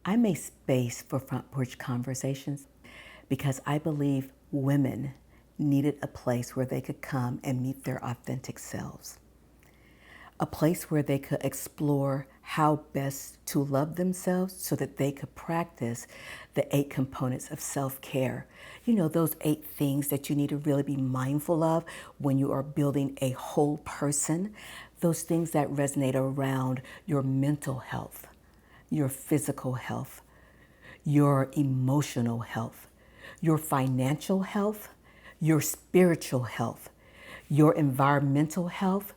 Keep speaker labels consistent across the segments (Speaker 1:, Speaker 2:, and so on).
Speaker 1: I make space for Front Porch Conversations because I believe women needed a place where they could come and meet their authentic selves. A place where they could explore how best to love themselves so that they could practice the 8 components of self-care. You know, those 8 things that you need to really be mindful of when you are building a whole person. Those things that resonate around your mental health, your physical health, your emotional health, your financial health, your spiritual health, your environmental health,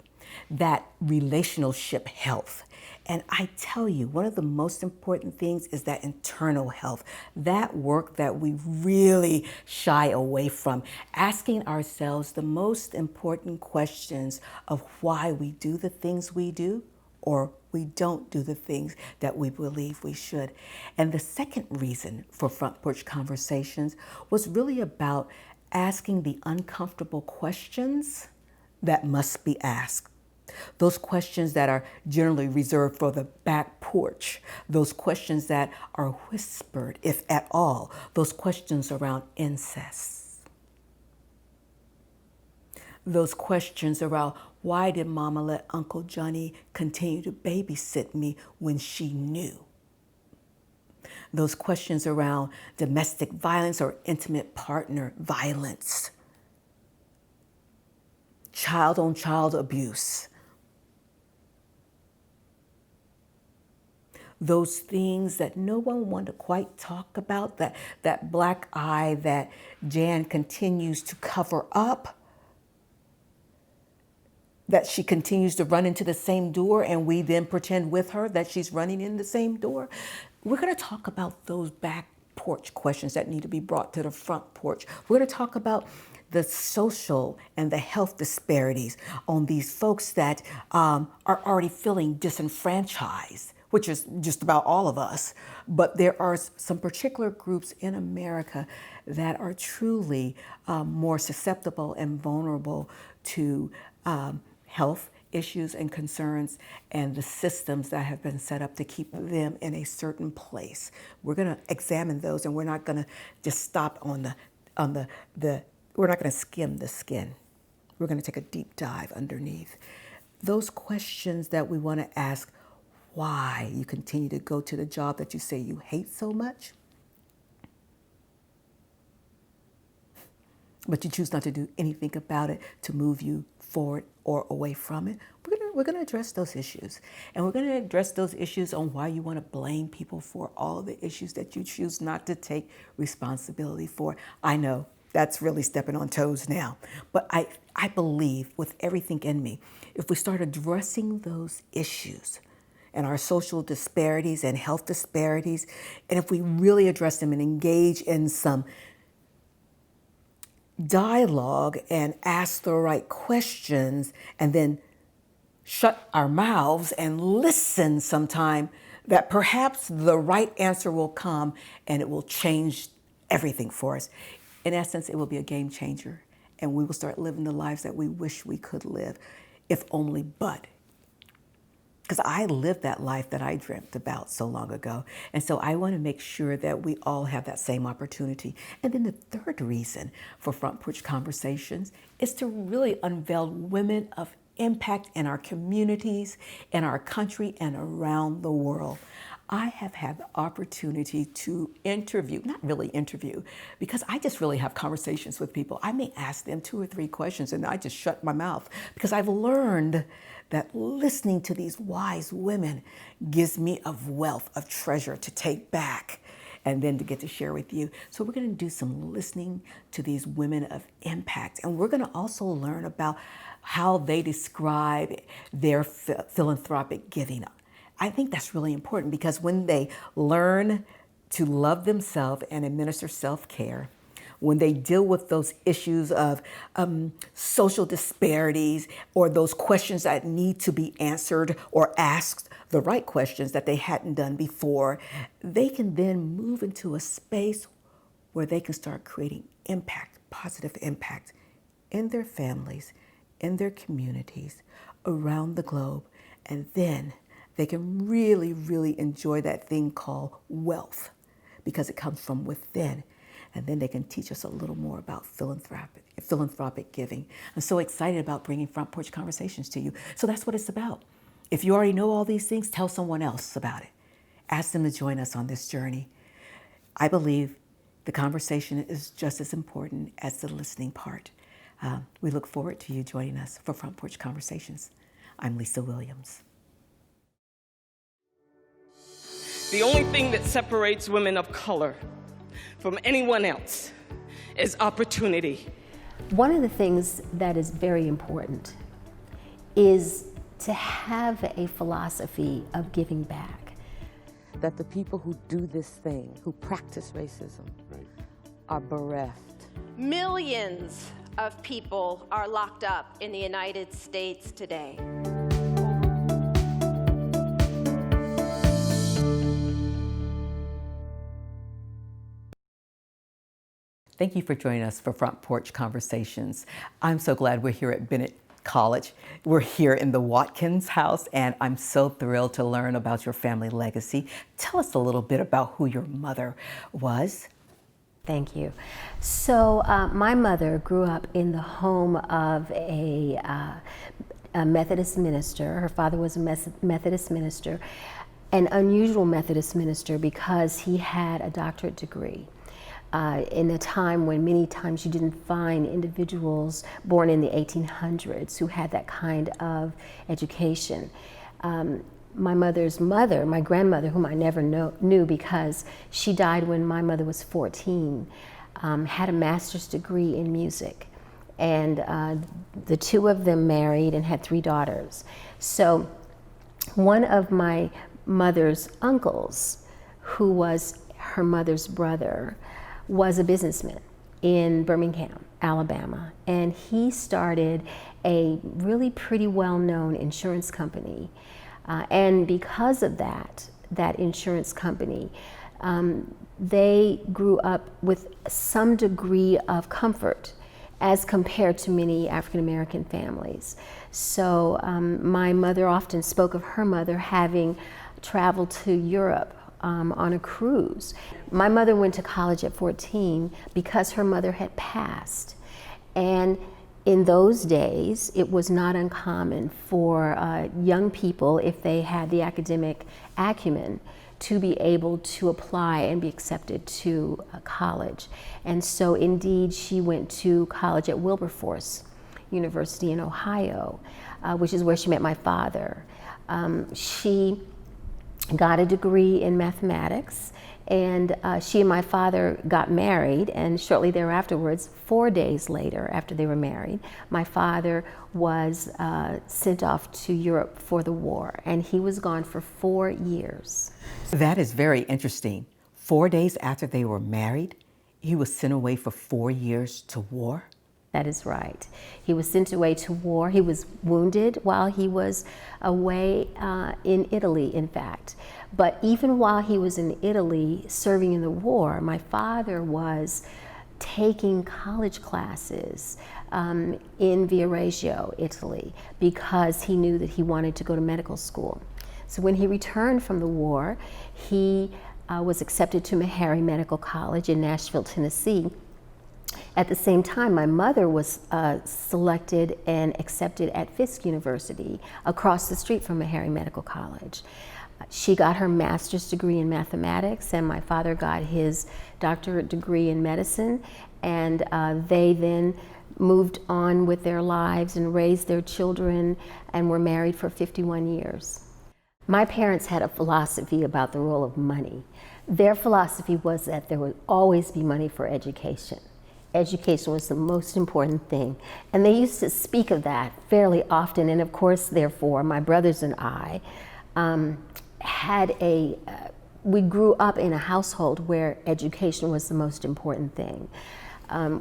Speaker 1: that relationship health. And I tell you, one of the most important things is that internal health, that work that we really shy away from, asking ourselves the most important questions of why we do the things we do or we don't do the things that we believe we should. And the second reason for Front Porch Conversations was really about asking the uncomfortable questions that must be asked. Those questions that are generally reserved for the back porch. Those questions that are whispered, if at all. Those questions around incest. Those questions around why did Mama let Uncle Johnny continue to babysit me when she knew? Those questions around domestic violence or intimate partner violence. Child-on-child abuse. Those things that no one wanted to quite talk about, that black eye that Jan continues to cover up, that she continues to run into the same door and we then pretend with her that she's running in the same door. We're going to talk about those back porch questions that need to be brought to the front porch. We're going to talk about the social and the health disparities on these folks that are already feeling disenfranchised, which is just about all of us. But there are some particular groups in America that are truly more susceptible and vulnerable to health issues and concerns and the systems that have been set up to keep them in a certain place. We're going to examine those, and we're not going to just stop on the we're not going to skim the skin. We're going to take a deep dive underneath. Those questions that we want to ask, why you continue to go to the job that you say you hate so much, but you choose not to do anything about it to move you forward or away from it. We're going to address those issues. And we're going to address those issues on why you want to blame people for all the issues that you choose not to take responsibility for. I know that's really stepping on toes now. But I believe with everything in me, if we start addressing those issues and our social disparities and health disparities, and if we really address them and engage in some dialogue and ask the right questions and then shut our mouths and listen sometime, that perhaps the right answer will come and it will change everything for us. In essence, it will be a game changer and we will start living the lives that we wish we could live, if only but. Because I lived that life that I dreamt about so long ago. And so I want to make sure that we all have that same opportunity. And then the third reason for Front Porch Conversations is to really unveil women of impact in our communities, in our country, and around the world. I have had the opportunity to interview, not really interview, because I just really have conversations with people. I may ask them 2 or 3 questions and I just shut my mouth because I've learned that listening to these wise women gives me a wealth of treasure to take back and then to get to share with you. So we're going to do some listening to these women of impact. And we're going to also learn about how they describe their philanthropic giving. I think that's really important because when they learn to love themselves and administer self-care, when they deal with those issues of social disparities or those questions that need to be answered or asked, the right questions that they hadn't done before, they can then move into a space where they can start creating impact, positive impact in their families, in their communities, around the globe. And then they can really, really enjoy that thing called wealth because it comes from within. And then they can teach us a little more about philanthropic giving. I'm so excited about bringing Front Porch Conversations to you. So that's what it's about. If you already know all these things, tell someone else about it. Ask them to join us on this journey. I believe the conversation is just as important as the listening part. We look forward to you joining us for Front Porch Conversations. I'm Lisa Williams.
Speaker 2: The only thing that separates women of color from anyone else is opportunity.
Speaker 3: One of the things that is very important is to have a philosophy of giving back.
Speaker 4: That the people who do this thing, who practice racism, are bereft.
Speaker 5: Millions of people are locked up in the United States today.
Speaker 1: Thank you for joining us for Front Porch Conversations. I'm so glad we're here at Bennett College. We're here in the Watkins house, and I'm so thrilled to learn about your family legacy. Tell us a little bit about who your mother was.
Speaker 3: Thank you. So my mother grew up in the home of a Methodist minister. Her father was a Methodist minister, an unusual Methodist minister because he had a doctorate degree. In a time when many times you didn't find individuals born in the 1800s who had that kind of education. My mother's mother, my grandmother, whom I never knew because she died when my mother was 14, had a master's degree in music. And the two of them married and had 3 daughters. So one of my mother's uncles, who was her mother's brother, was a businessman in Birmingham, Alabama, and he started a really pretty well-known insurance company. And because of that insurance company, they grew up with some degree of comfort as compared to many African-American families. So my mother often spoke of her mother having traveled to Europe on a cruise. My mother went to college at 14 because her mother had passed. And in those days, it was not uncommon for young people, if they had the academic acumen, to be able to apply and be accepted to college. And so indeed, she went to college at Wilberforce University in Ohio, which is where she met my father. She got a degree in mathematics, and she and my father got married, and shortly thereafterwards, 4 days later after they were married, my father was sent off to Europe for the war, and he was gone for 4 years.
Speaker 1: That is very interesting. 4 days after they were married, he was sent away for 4 years to war?
Speaker 3: That is right. He was sent away to war. He was wounded while he was away in Italy, in fact. But even while he was in Italy serving in the war, my father was taking college classes in Viareggio, Italy, because he knew that he wanted to go to medical school. So when he returned from the war, he was accepted to Meharry Medical College in Nashville, Tennessee. At the same time, my mother was selected and accepted at Fisk University across the street from Meharry Medical College. She got her master's degree in mathematics, and my father got his doctorate degree in medicine, and they then moved on with their lives and raised their children and were married for 51 years. My parents had a philosophy about the role of money. Their philosophy was that there would always be money for education. Education was the most important thing. And they used to speak of that fairly often. And of course, therefore, my brothers and I we grew up in a household where education was the most important thing.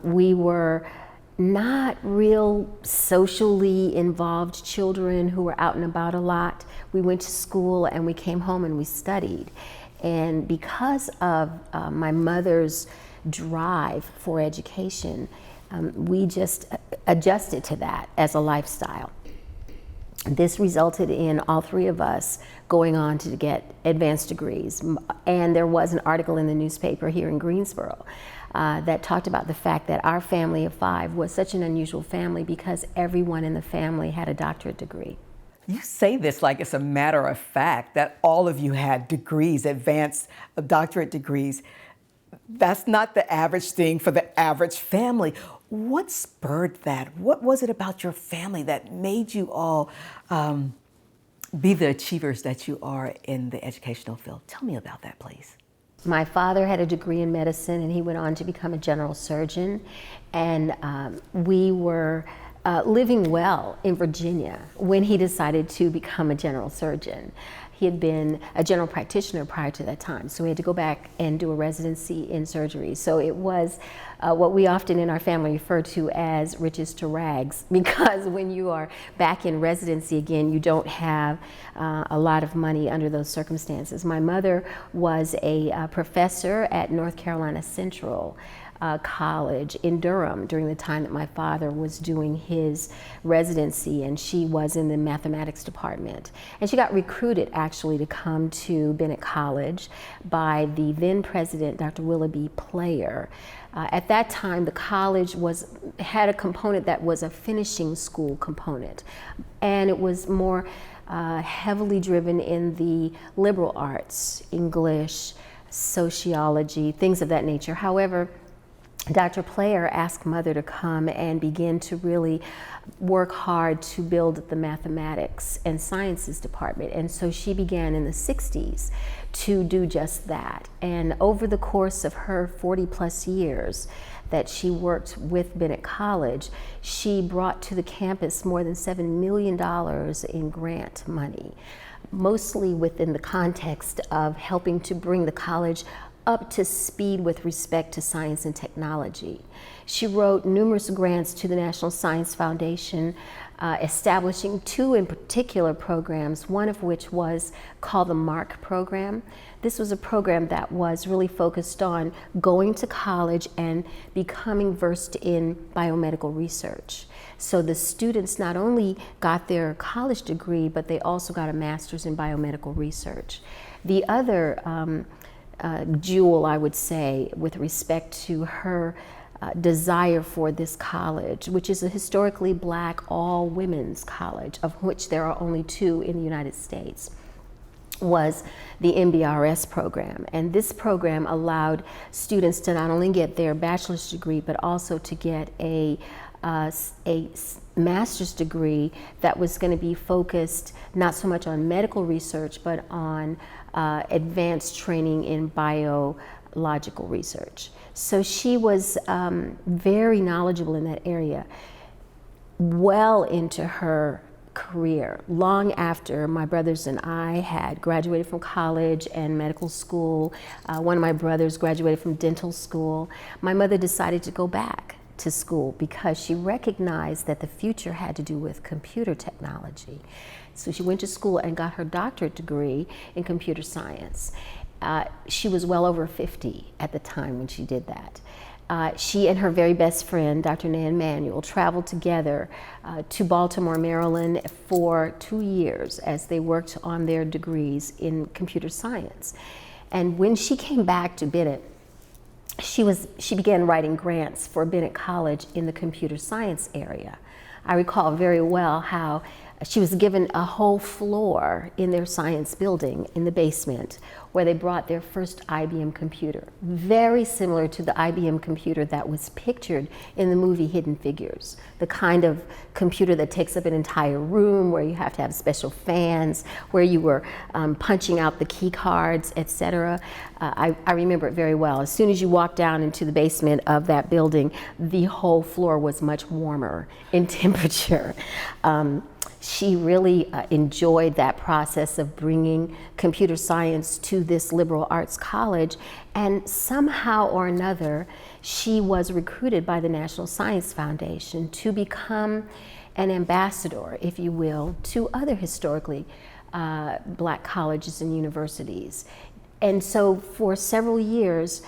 Speaker 3: We were not real socially involved children who were out and about a lot. We went to school and we came home and we studied. And because of my mother's drive for education, we just adjusted to that as a lifestyle. This resulted in all three of us going on to get advanced degrees. And there was an article in the newspaper here in Greensboro that talked about the fact that our family of 5 was such an unusual family because everyone in the family had a doctorate degree.
Speaker 1: You say this like it's a matter of fact that all of you had degrees, advanced doctorate degrees. That's not the average thing for the average family. What spurred that? What was it about your family that made you all be the achievers that you are in the educational field? Tell me about that, please.
Speaker 3: My father had a degree in medicine, and he went on to become a general surgeon. And we were living well in Virginia when he decided to become a general surgeon. He had been a general practitioner prior to that time, so we had to go back and do a residency in surgery. So it was what we often in our family refer to as riches to rags, because when you are back in residency again, you don't have a lot of money under those circumstances. My mother was a professor at North Carolina Central College in Durham during the time that my father was doing his residency, and she was in the mathematics department. And she got recruited actually to come to Bennett College by the then president, Dr. Willoughby Player. At that time, the college had a component that was a finishing school component, and it was more heavily driven in the liberal arts, English, sociology, things of that nature. However, Dr. Player asked Mother to come and begin to really work hard to build the mathematics and sciences department. And so she began in the 60s to do just that. And over the course of her 40+ years that she worked with Bennett College, she brought to the campus more than $7 million in grant money, mostly within the context of helping to bring the college up to speed with respect to science and technology. She wrote numerous grants to the National Science Foundation, establishing 2 in particular programs, one of which was called the MARC program. This was a program that was really focused on going to college and becoming versed in biomedical research. So the students not only got their college degree, but they also got a master's in biomedical research. The other jewel, I would say, with respect to her desire for this college, which is a historically black all-women's college, of which there are only 2 in the United States, was the MBRS program. And this program allowed students to not only get their bachelor's degree, but also to get a master's degree that was going to be focused not so much on medical research, but on advanced training in biological research. So she was very knowledgeable in that area, well into her career, long after my brothers and I had graduated from college and medical school. One of my brothers graduated from dental school. My mother decided to go back to school because she recognized that the future had to do with computer technology. So she went to school and got her doctorate degree in computer science. She was well over 50 at the time when she did that. She and her very best friend, Dr. Nan Manuel, traveled together to Baltimore, Maryland for 2 years as they worked on their degrees in computer science. And when she came back to Bennett, she began writing grants for Bennett College in the computer science area. I recall very well how she was given a whole floor in their science building in the basement where they brought their first IBM computer, very similar to the IBM computer that was pictured in the movie Hidden Figures, the kind of computer that takes up an entire room where you have to have special fans, where you were punching out the key cards, etc. I remember it very well. As soon as you walked down into the basement of that building, the whole floor was much warmer in temperature. She really enjoyed that process of bringing computer science to this liberal arts college, and somehow or another she was recruited by the National Science Foundation to become an ambassador, if you will, to other historically black colleges and universities. And so for several years,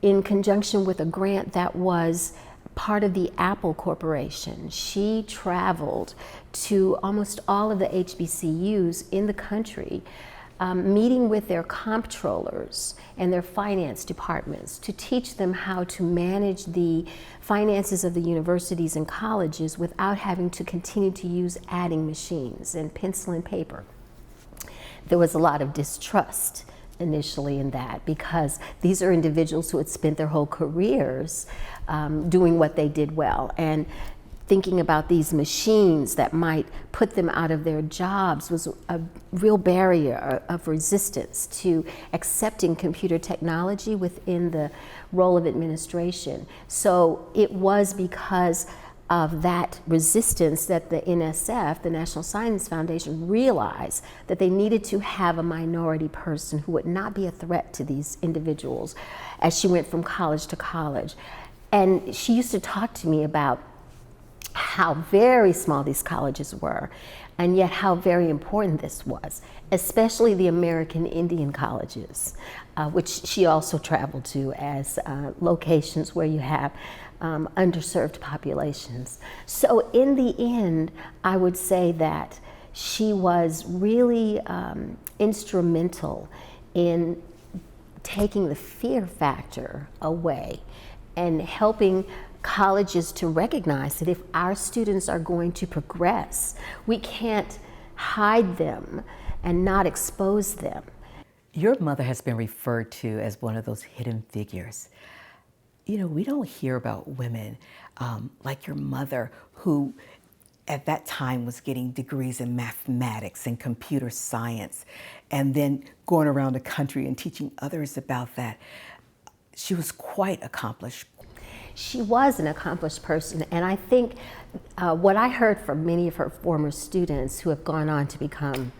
Speaker 3: in conjunction with a grant that was part of the Apple Corporation. She traveled to almost all of the HBCUs in the country, meeting with their comptrollers and their finance departments to teach them how to manage the finances of the universities and colleges without having to continue to use adding machines and pencil and paper. There was a lot of distrust initially in that, because these are individuals who had spent their whole careers doing what they did well, and thinking about these machines that might put them out of their jobs was a real barrier of resistance to accepting computer technology within the role of administration. So it was because of that resistance that the NSF, the National Science Foundation, realized that they needed to have a minority person who would not be a threat to these individuals as she went from college to college. And she used to talk to me about how very small these colleges were, and yet how very important this was, especially the American Indian colleges, which she also traveled to as locations where you have underserved populations. So in the end, I would say that she was really instrumental in taking the fear factor away and helping colleges to recognize that if our students are going to progress, we can't hide them and not expose them.
Speaker 1: Your mother has been referred to as one of those hidden figures. You know, we don't hear about women like your mother, who at that time was getting degrees in mathematics and computer science, and then going around the country and teaching others about that. She was quite accomplished.
Speaker 3: She was an accomplished person, and I think what I heard from many of her former students who have gone on to become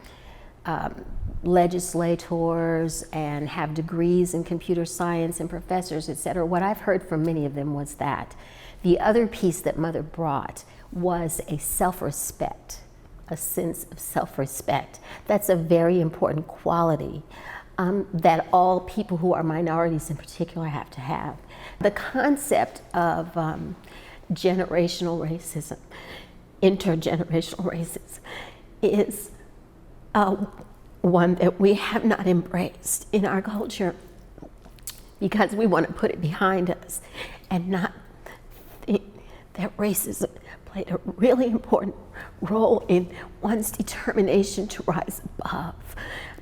Speaker 3: legislators and have degrees in computer science and professors, et cetera, what I've heard from many of them was that the other piece that Mother brought was a self-respect, a sense of self-respect. That's a very important quality that all people who are minorities in particular have to have. The concept of generational racism, intergenerational racism, is one that we have not embraced in our culture because we want to put it behind us and not think that racism played a really important role in one's determination to rise above.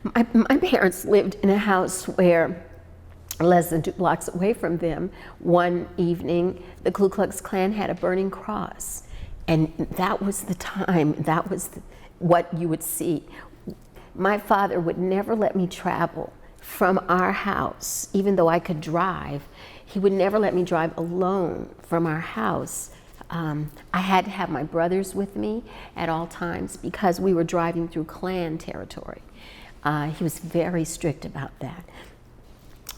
Speaker 3: My parents lived in a house where, less than 2 blocks away from them, one evening the Ku Klux Klan had a burning cross, and that was the time, that was what you would see. My father would never let me travel from our house, even though I could drive. He would never let me drive alone from our house. I had to have my brothers with me at all times because we were driving through Klan territory. He was very strict about that.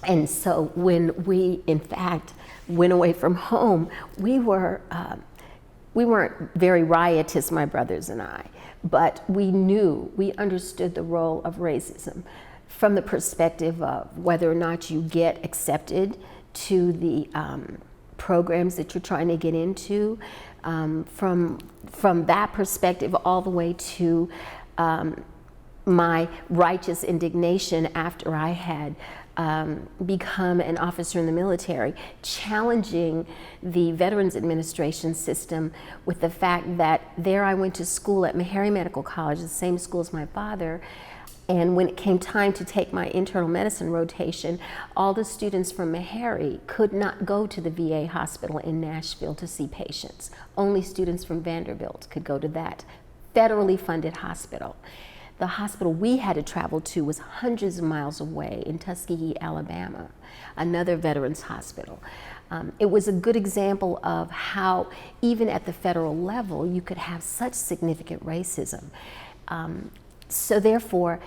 Speaker 3: And so when we, in fact, went away from home, we weren't very riotous, my brothers and I, but we understood the role of racism from the perspective of whether or not you get accepted to the programs that you're trying to get into, from that perspective all the way to my righteous indignation after I had become an officer in the military, challenging the Veterans Administration system with the fact that there I went to school at Meharry Medical College, the same school as my father, and when it came time to take my internal medicine rotation, all the students from Meharry could not go to the VA hospital in Nashville to see patients. Only students from Vanderbilt could go to that federally funded hospital. The hospital we had to travel to was hundreds of miles away in Tuskegee, Alabama, another veterans hospital. It was a good example of how, even at the federal level, you could have such significant racism. So therefore,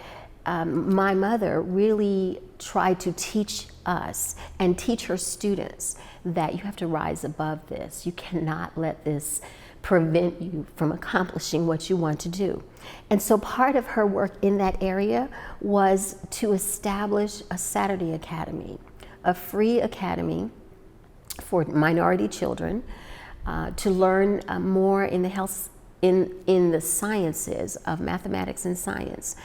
Speaker 3: my mother really tried to teach us and teach her students that you have to rise above this. You cannot let this prevent you from accomplishing what you want to do. And so part of her work in that area was to establish a Saturday Academy, a free academy for minority children, to learn more in the in the sciences of mathematics and science,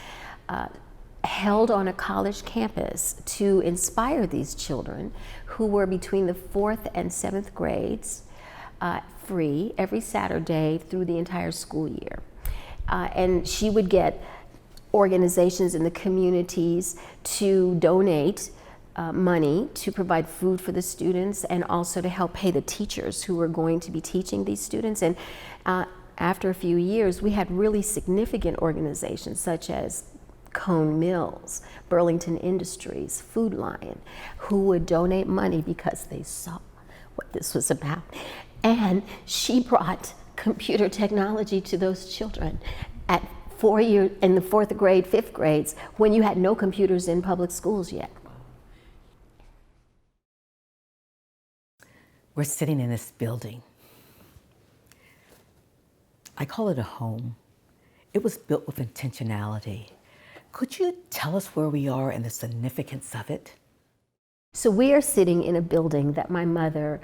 Speaker 3: held on a college campus to inspire these children who were between the 4th and 7th grades, free every Saturday through the entire school year. And she would get organizations in the communities to donate money to provide food for the students, and also to help pay the teachers who were going to be teaching these students. And after a few years, we had really significant organizations such as Cone Mills, Burlington Industries, Food Lion, who would donate money because they saw what this was about. And she brought computer technology to those children at 4 years, in the 4th grade, 5th grades, when you had no computers in public schools yet.
Speaker 1: We're sitting in this building. I call it a home. It was built with intentionality. Could you tell us where we are and the significance of it?
Speaker 3: So we are sitting in a building that my mother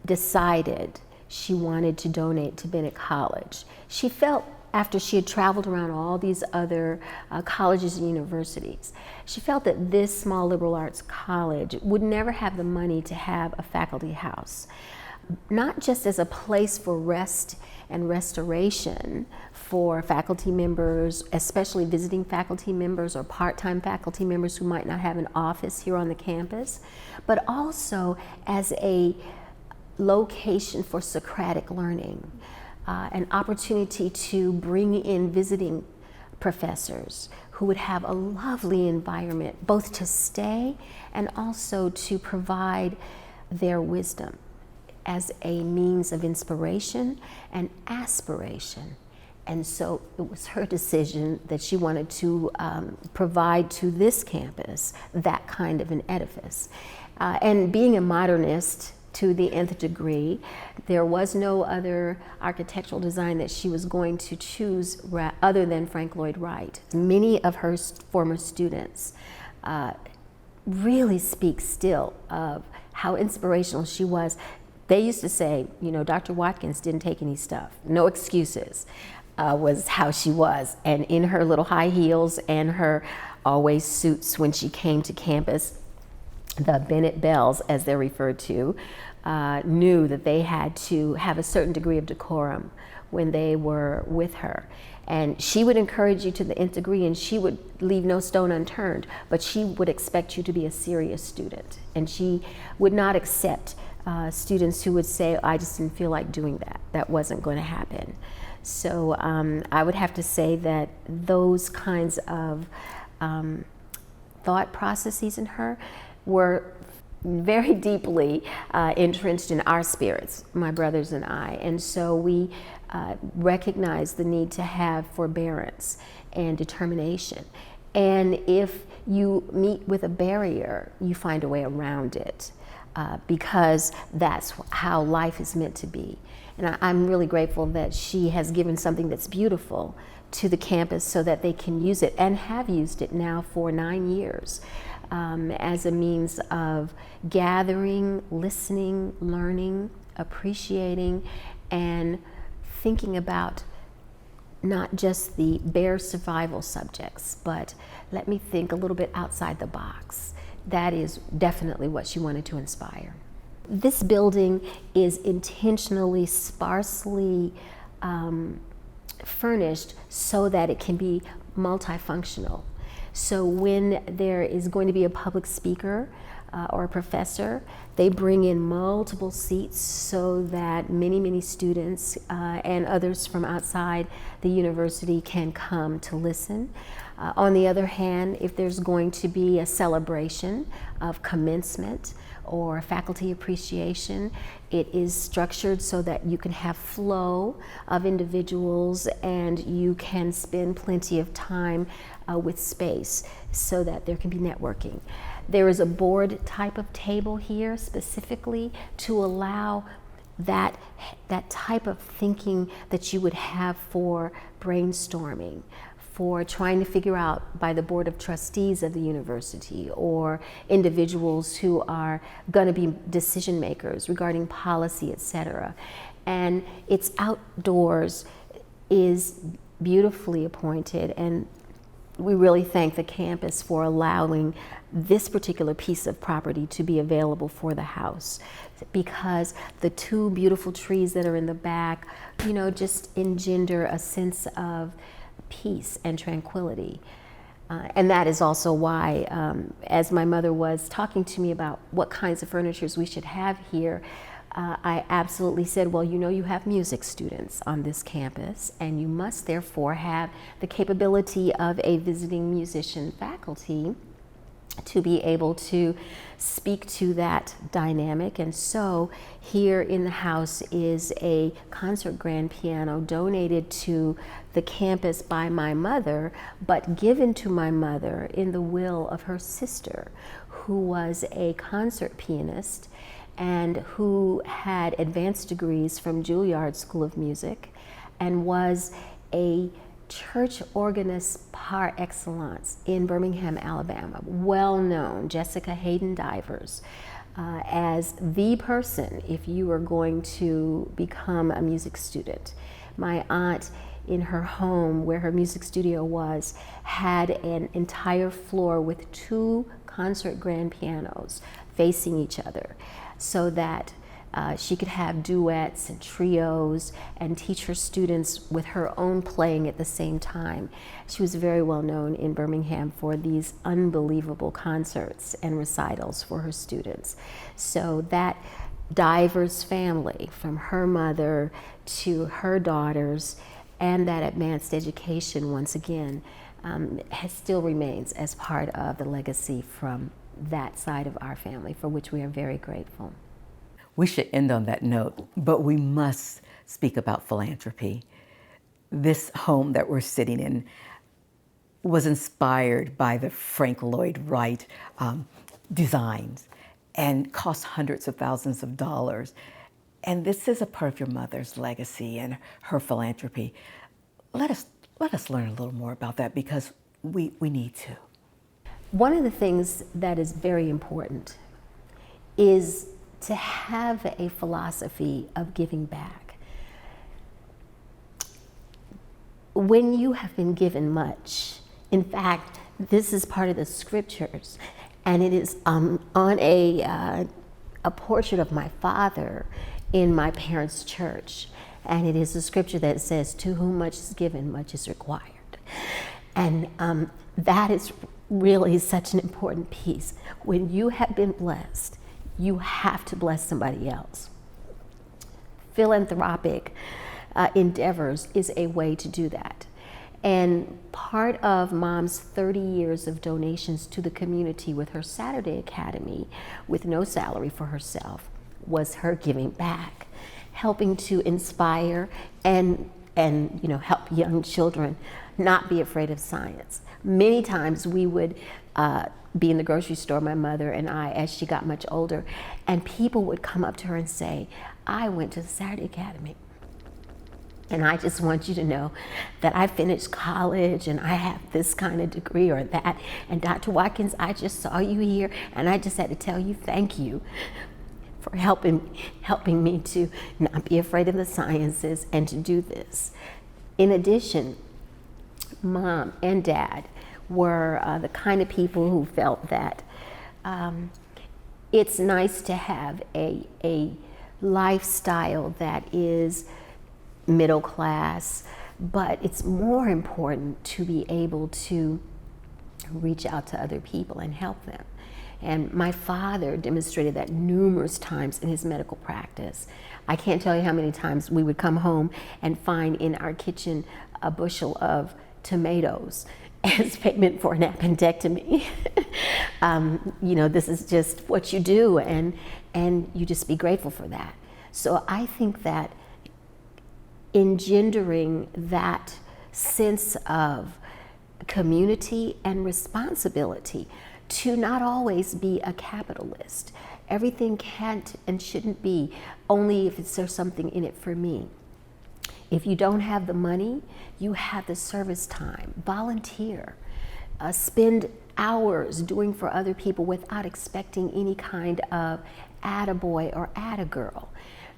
Speaker 3: decided she wanted to donate to Bennett College. She felt, after she had traveled around all these other colleges and universities, she felt that this small liberal arts college would never have the money to have a faculty house, not just as a place for rest and restoration for faculty members, especially visiting faculty members or part-time faculty members who might not have an office here on the campus, but also as a location for Socratic learning, an opportunity to bring in visiting professors who would have a lovely environment, both to stay and also to provide their wisdom as a means of inspiration and aspiration. And so it was her decision that she wanted to provide to this campus that kind of an edifice. And being a modernist to the nth degree, there was no other architectural design that she was going to choose other than Frank Lloyd Wright. Many of her former students really speak still of how inspirational she was. They used to say, you know, Dr. Watkins didn't take any stuff, no excuses, was how she was. And in her little high heels and her always suits when she came to campus, the Bennett Bells, as they're referred to, knew that they had to have a certain degree of decorum when they were with her. And she would encourage you to the nth degree, and she would leave no stone unturned, but she would expect you to be a serious student. And she would not accept students who would say, I just didn't feel like doing that. That wasn't going to happen. So I would have to say that those kinds of thought processes in her were very deeply entrenched in our spirits, my brothers and I. And so we recognized the need to have forbearance and determination. And if you meet with a barrier, you find a way around it. Because that's how life is meant to be. And I'm really grateful that she has given something that's beautiful to the campus so that they can use it, and have used it now for 9 years, as a means of gathering, listening, learning, appreciating, and thinking about not just the bare survival subjects, but let me think a little bit outside the box. That is definitely what she wanted to inspire. This building is intentionally sparsely furnished so that it can be multifunctional. So when there is going to be a public speaker or a professor, they bring in multiple seats so that many students and others from outside the university can come to listen. On the other hand, if there's going to be a celebration of commencement or faculty appreciation, it is structured so that you can have flow of individuals and you can spend plenty of time with space so that there can be networking. There is a board type of table here specifically to allow that type of thinking that you would have for brainstorming, for trying to figure out by the board of trustees of the university or individuals who are going to be decision makers regarding policy, etc. and its outdoors is beautifully appointed, and we really thank the campus for allowing this particular piece of property to be available for the house, because the two beautiful trees that are in the back, you know, just engender a sense of peace and tranquility. And that is also why, as my mother was talking to me about what kinds of furnitures we should have here, I absolutely said, well, you know, you have music students on this campus, and you must therefore have the capability of a visiting musician faculty to be able to speak to that dynamic. And so here in the house is a concert grand piano donated to the campus by my mother, but given to my mother in the will of her sister, who was a concert pianist and who had advanced degrees from Juilliard School of Music and was a church organist par excellence in Birmingham, Alabama, well known, Jessica Hayden Divers, as the person if you were going to become a music student. My aunt, in her home where her music studio was, had an entire floor with two concert grand pianos facing each other, so that she could have duets and trios and teach her students with her own playing at the same time. She was very well known in Birmingham for these unbelievable concerts and recitals for her students. So that Divers family, from her mother to her daughters, and that advanced education, once again, still remains as part of the legacy from that side of our family, for which we are very grateful.
Speaker 1: We should end on that note, but we must speak about philanthropy. This home that we're sitting in was inspired by the Frank Lloyd Wright designs and cost hundreds of thousands of dollars. And this is a part of your mother's legacy and her philanthropy. Let us learn a little more about that, because we need to.
Speaker 3: One of the things that is very important is to have a philosophy of giving back. When you have been given much, in fact, this is part of the scriptures, and it is on a portrait of my father in my parents' church, and it is a scripture that says, "To whom much is given, much is required." And that is really such an important piece. When you have been blessed, you have to bless somebody else. Philanthropic endeavors is a way to do that. And part of Mom's 30 years of donations to the community with her Saturday Academy, with no salary for herself, was her giving back, helping to inspire and help young children not be afraid of science. Many times we would be in the grocery store, my mother and I, as she got much older, and people would come up to her and say, "I went to the Saturday Academy, and I just want you to know that I finished college and I have this kind of degree or that, and Dr. Watkins, I just saw you here and I just had to tell you thank you for helping me to not be afraid of the sciences and to do this." In addition, Mom and Dad were the kind of people who felt that it's nice to have a lifestyle that is middle class, but it's more important to be able to reach out to other people and help them. And my father demonstrated that numerous times in his medical practice. I can't tell you how many times we would come home and find in our kitchen a bushel of tomatoes as payment for an appendectomy. This is just what you do, and you just be grateful for that. So I think that engendering that sense of community and responsibility to not always be a capitalist. Everything can't and shouldn't be only if there's something in it for me. If you don't have the money, you have the service time. Volunteer. Spend hours doing for other people without expecting any kind of attaboy or attagirl.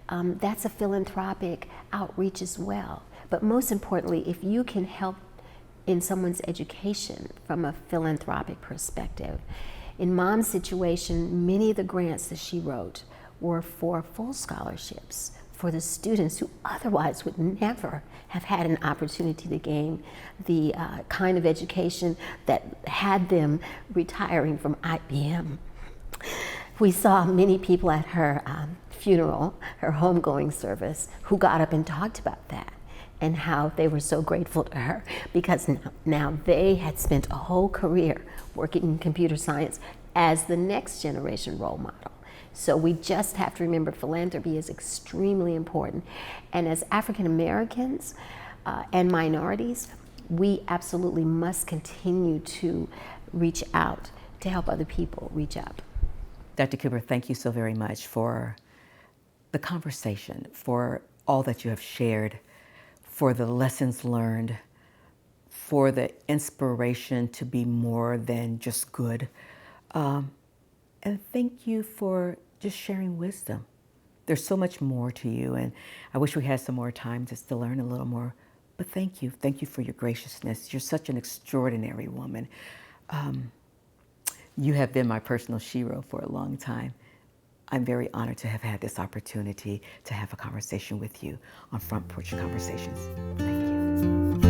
Speaker 3: that's a philanthropic outreach as well. But most importantly, if you can help in someone's education from a philanthropic perspective. In Mom's situation, many of the grants that she wrote were for full scholarships for the students who otherwise would never have had an opportunity to gain the kind of education that had them retiring from IBM. We saw many people at her funeral, her homegoing service, who got up and talked about that and how they were so grateful to her because now they had spent a whole career working in computer science as the next generation role model. So we just have to remember philanthropy is extremely important. And as African Americans and minorities, we absolutely must continue to reach out to help other people reach out.
Speaker 1: Dr. Cooper, thank you so very much for the conversation, for all that you have shared, for the lessons learned, for the inspiration to be more than just good. And thank you for just sharing wisdom. There's so much more to you, and I wish we had some more time just to learn a little more. But thank you. Thank you for your graciousness. You're such an extraordinary woman. You have been my personal shero for a long time. I'm very honored to have had this opportunity to have a conversation with you on Front Porch Conversations. Thank you.